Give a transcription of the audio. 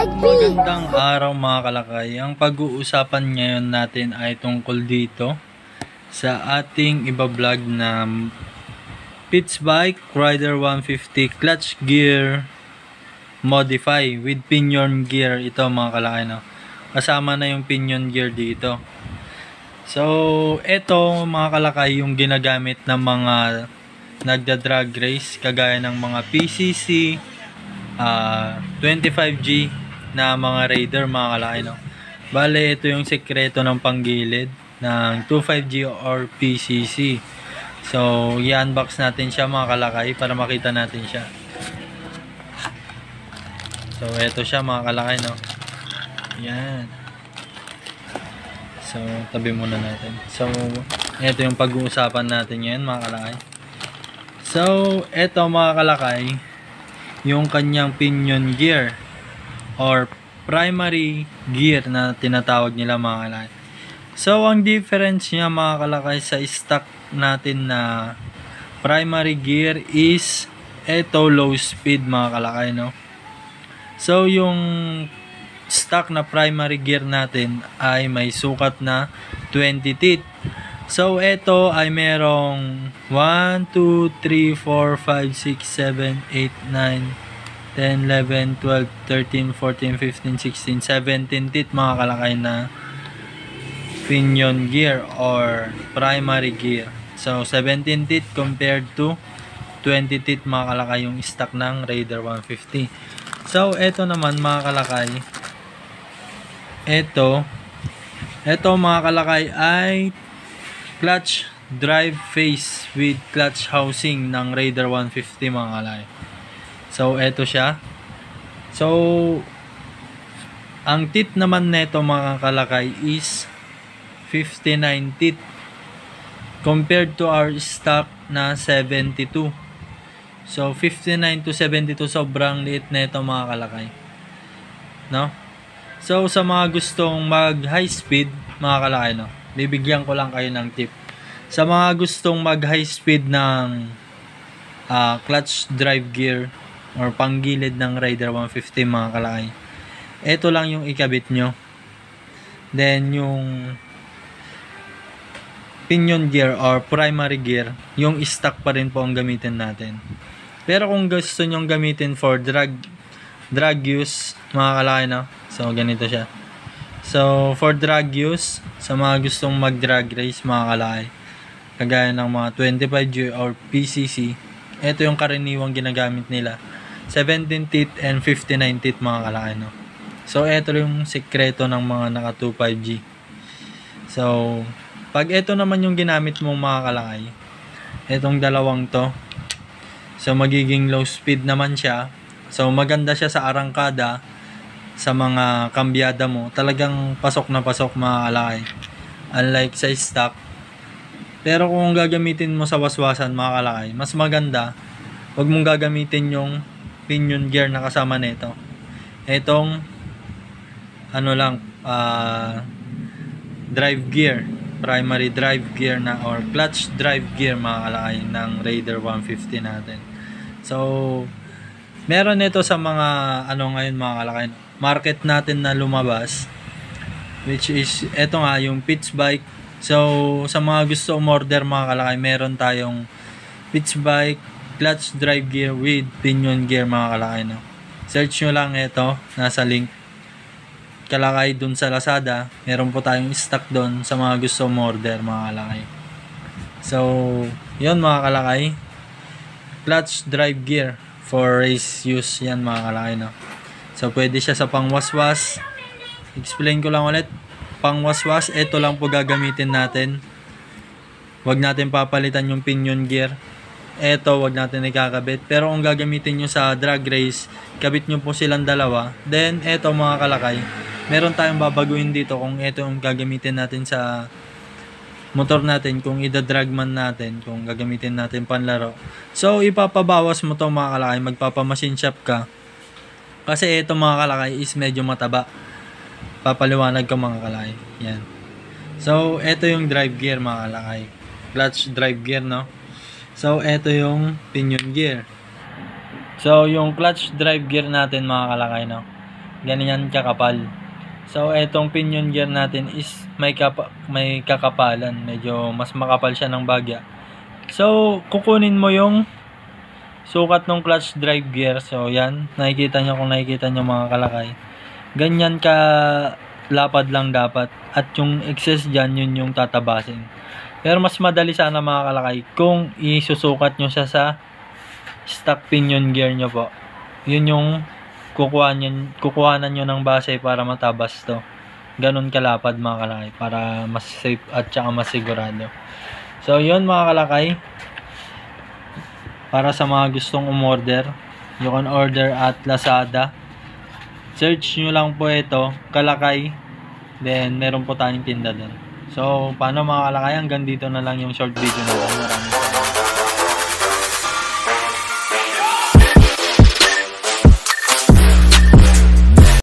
Magandang araw mga kalakay. Ang pag-uusapan ngayon natin ay tungkol dito sa ating iba-vlog na Pitts Bike Rider 150 clutch gear modify with pinion gear. Ito mga kalakay, no? Kasama na yung pinion gear dito. So ito mga kalakay yung ginagamit ng mga nagda-drag race kagaya ng mga PCC 25G na mga Raider mga kalakay, no? Bale, ito yung sekreto ng panggilid ng 25G or PCC. So, i-unbox natin siya mga kalakay para makita natin siya. So, ito siya mga kalakay, no? Yan. So, tabi muna natin. So, ito yung pag-uusapan natin ngayon mga kalakay. So, ito mga kalakay, yung kanyang pinion gear or primary gear na tinatawag nila mga kalakay. So ang difference niya mga kalakay sa stock natin na primary gear is ito low speed mga kalakay, no? So yung stock na primary gear natin ay may sukat na 20 teeth. So ito ay merong 1, 2, 3, 4, 5, 6, 7, 8, 9, 10, 11, 12, 13, 14, 15, 16, 17 teeth mga kalakay na pinion gear or primary gear. So 17 teeth compared to 20 teeth mga kalakay yung stock ng Raider 150. So ito naman mga kalakay, ito mga kalakay ay clutch drive face with clutch housing ng Raider 150 mga kalakay. So, eto siya. So, ang teeth naman neto mga kalakay is 59 teeth compared to our stock na 72. So, 59 to 72 sobrang liit neto mga kalakay, no? So, sa mga gustong mag high speed mga kalakay, no? Bibigyan ko lang kayo ng tip. Sa mga gustong mag high speed ng clutch drive gear or panggilid ng Raider 150 mga kalakay, ito lang yung ikabit nyo. Then yung pinion gear or primary gear, yung stock pa rin po ang gamitin natin. Pero kung gusto nyong gamitin for drag use mga kalakay, no? So ganito siya. So for drag use, sa mga gustong mag drag race mga kalakay, kagaya ng mga 25G or PCC, ito yung karaniwang ginagamit nila, 17 teeth and 59 teeth mga kalakay, no? So ito yung sekreto ng mga naka 25G. So pag ito naman yung ginamit mong mga kalakay, itong dalawang to, so magiging low speed naman siya. So maganda siya sa arangkada, sa mga kambyada mo, talagang pasok na pasok mga kalakay, unlike sa stock. Pero kung gagamitin mo sa waswasan mga kalakay, mas maganda wag mong gagamitin yung pinion gear na kasama nito. Itong drive gear, primary drive gear na or clutch drive gear mga kalakay ng Raider 150 natin. So meron nito sa mga ngayon mga kalakay, market natin na lumabas, which is ito nga yung Pitts Bike. So sa mga gusto umorder mga kalakay, meron tayong Pitts Bike clutch drive gear with pinion gear mga kalakay, no? Search nyo lang ito, nasa link kalakay dun sa Lazada. Meron po tayong stock dun sa mga gusto umorder mga kalakay. So yun mga kalakay, clutch drive gear for race use yan mga kalakay, no? So pwede siya sa pangwaswas. Explain ko lang ulit, pangwaswas, ito lang po gagamitin natin. Wag natin papalitan yung pinion gear. Ito wag natin ikakabit. Pero kung gagamitin nyo sa drag race, kabit nyo po silang dalawa. Then ito mga kalakay, meron tayong babaguhin dito kung ito yung gagamitin natin sa motor natin, kung ida-drag man natin, kung gagamitin natin panlaro. So ipapabawas mo to mga kalakay, magpapamachine shop ka. Kasi ito mga kalakay is medyo mataba. Papaliwanag ko mga kalakay. Yan. So ito yung drive gear mga kalakay, clutch drive gear, no? So ito yung pinion gear. So yung clutch drive gear natin mga kalakay, no? Ganyan kakapal. So etong pinion gear natin is may kakapalan, medyo mas makapal siya ng bagya. So kukunin mo yung sukat ng clutch drive gear. So yan, nakikita nyo, kung nakikita nyo mga kalakay, ganyan ka lapad lang dapat, at yung excess dyan, yun yung tatabasin. Pero mas madali sana mga kalakay kung isusukat nyo siya sa stock pinion gear nyo po. Yun yung kukuhanan nyo ng base para matabas to. Ganun kalapad mga kalakay, para mas safe at saka mas sigurado. So yun mga kalakay, para sa mga gustong umorder, you can order at Lazada. Search nyo lang po ito, Kalakay, then meron po tayong tinda doon. So paano mga kalakay, hanggang dito na lang yung short video natin. Maraming